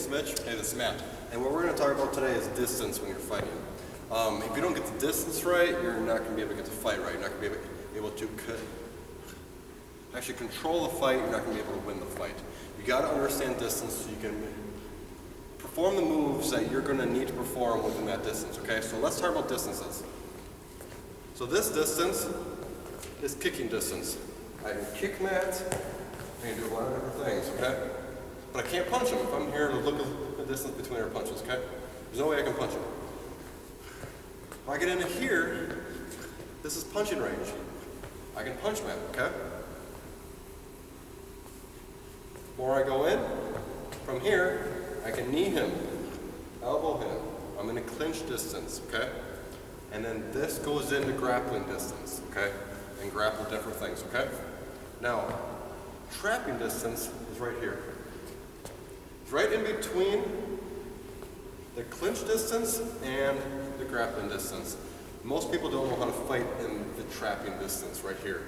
this Mitch? Hey, this is Matt. And what we're going to talk about today is distance when you're fighting. If you don't get the distance right, you're not going to be able to get the fight right. You're not going to be able to actually control the fight. You're not going to be able to win the fight. You got to understand distance so you can perform the moves that you're going to need to perform within that distance, okay? So let's talk about distances. So this distance is kicking distance. I can kick Matt, I can do a lot of different things, okay? But I can't punch him if I'm here to look at the distance between our punches, okay? There's no way I can punch him. If I get into here, this is punching range. I can punch Matt, okay? The more I go in, from here, I can knee him, elbow him. I'm in a clinch distance, okay? And then this goes into grappling distance, okay? And grapple different things, okay? Now, trapping distance is right here. It's right in between the clinch distance and the grappling distance. Most people don't know how to fight in the trapping distance right here.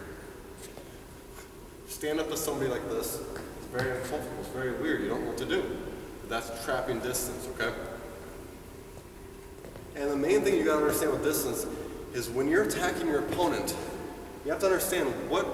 Stand up to somebody like this, it's very uncomfortable, it's very weird, you don't know what to do. But that's trapping distance, okay? And the main thing you gotta understand with distance is when you're attacking your opponent, you have to understand what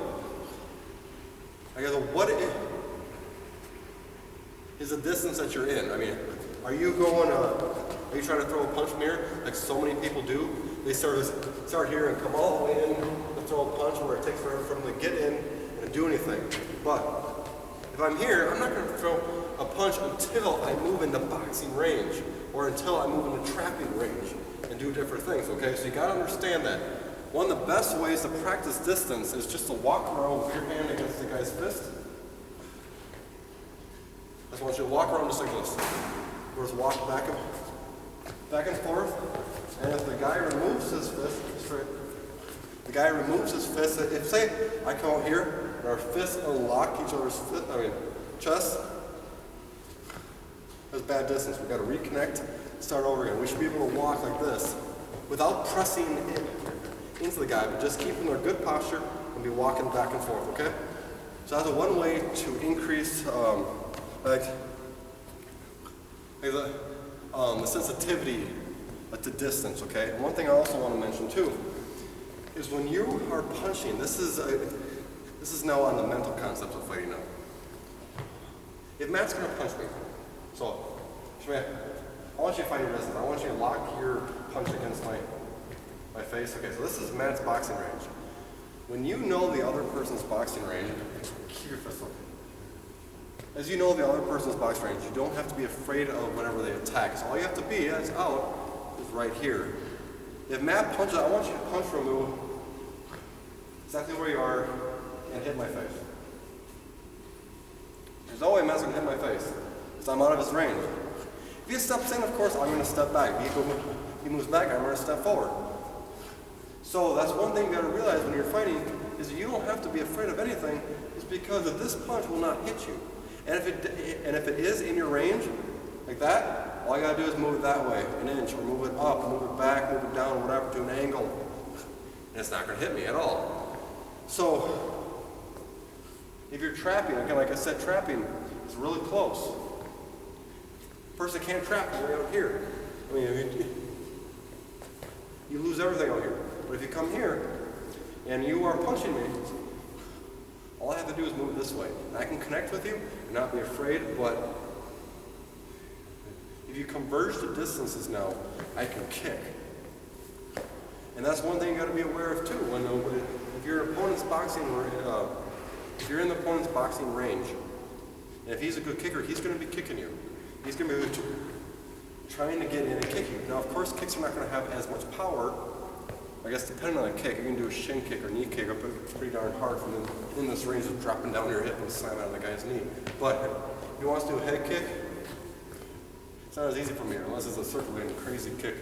is the distance that you're in. I mean, are you trying to throw a punch from here like so many people do? They start here and come all the way in to throw a punch where it takes forever for them to get in and do anything. But if I'm here, I'm not going to throw a punch until I move into boxing range or until I move into trapping range and do different things, okay? So you got to understand that one of the best ways to practice distance is just to walk around with your hand against the guy's fist. I just want you to walk around just like this. Or just walk back and forth. And if the guy removes his fist, if say I come out here and our fists unlock each other's chest, that's bad distance. We've got to reconnect, start over again. We should be able to walk like this without pressing into the guy, but just keeping their good posture and be walking back and forth, okay? So that's one way to increase the sensitivity to distance, okay? And one thing I also want to mention too is when you are punching, this is now on the mental concept of fighting now. If Matt's going to punch me, so Shmay, I want you to find your distance. I want you to lock your punch against my face. Okay, so this is Matt's boxing range. When you know the other person's boxing range, keep your fist open. As you know the other person's boxing range, you don't have to be afraid of whenever they attack. So all you have to be as out is right here. If Matt punches, I want you to punch from exactly where you are and hit my face. There's no way Matt's going to hit my face because I'm out of his range. If he steps in, of course, I'm going to step back. If he moves back, I'm going to step forward. So that's one thing you got to realize when you're fighting is you don't have to be afraid of anything. It's because if this punch will not hit you. And if it is in your range, like that, all you got to do is move it that way, an inch, or move it up, move it back, move it down, whatever, to an angle. And it's not going to hit me at all. So if you're trapping, again, like I said, trapping is really close. A person can't trap you right out here. I mean, you lose everything out here. But if you come here and you are punching me, all I have to do is move this way. And I can connect with you and not be afraid, but if you converge the distances now, I can kick. And that's one thing you got to be aware of too. If your opponent's if you're in the opponent's boxing range, and if he's a good kicker, he's going to be kicking you. He's going to be trying to get in and kick you. Now, of course, kicks are not going to have as much power. I guess depending on the kick, you can do a shin kick or knee kick, but it's pretty darn hard from in this range of dropping down your hip and slamming on the guy's knee. But if you want to do a head kick, it's not as easy for me unless it's a circulating crazy kick.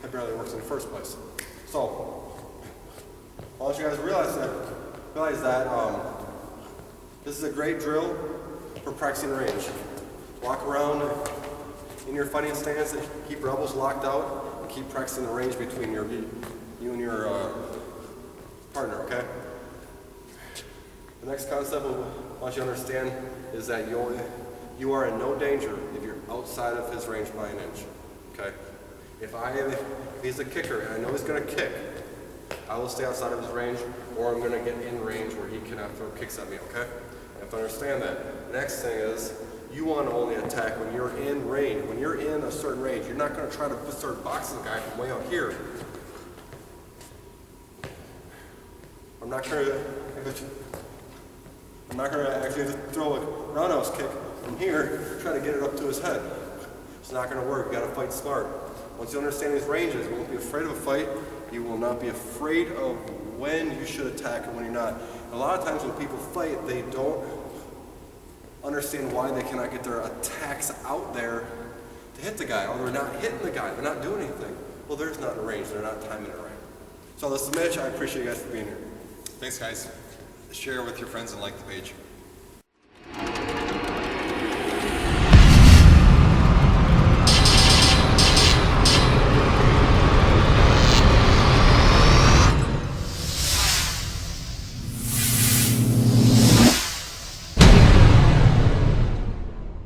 It barely works in the first place. So, I want you guys to realize that this is a great drill for practicing range. Walk around in your fighting stance and keep your elbows locked out. Keep practicing the range between you and your partner, okay? The next concept I want you to understand is that you are in no danger if you're outside of his range by an inch, okay? If he's a kicker and I know he's gonna kick, I will stay outside of his range, or I'm gonna get in range where he cannot throw kicks at me, okay? You have to understand that. Next thing is, you want to only attack when you're in range. When you're in a certain range, you're not gonna try to start boxing the guy from way out here. I'm not gonna actually throw a roundhouse kick from here, try to get it up to his head. It's not gonna work. You gotta fight smart. Once you understand these ranges, you won't be afraid of a fight. You will not be afraid of when you should attack and when you're not. A lot of times when people fight, they don't understand why they cannot get their attacks out there to hit the guy, or they're not hitting the guy, they're not doing anything. Well, they're just not in range, they're not timing it right. So this is Mitch, I appreciate you guys for being here. Thanks, guys. Share with your friends and like the page.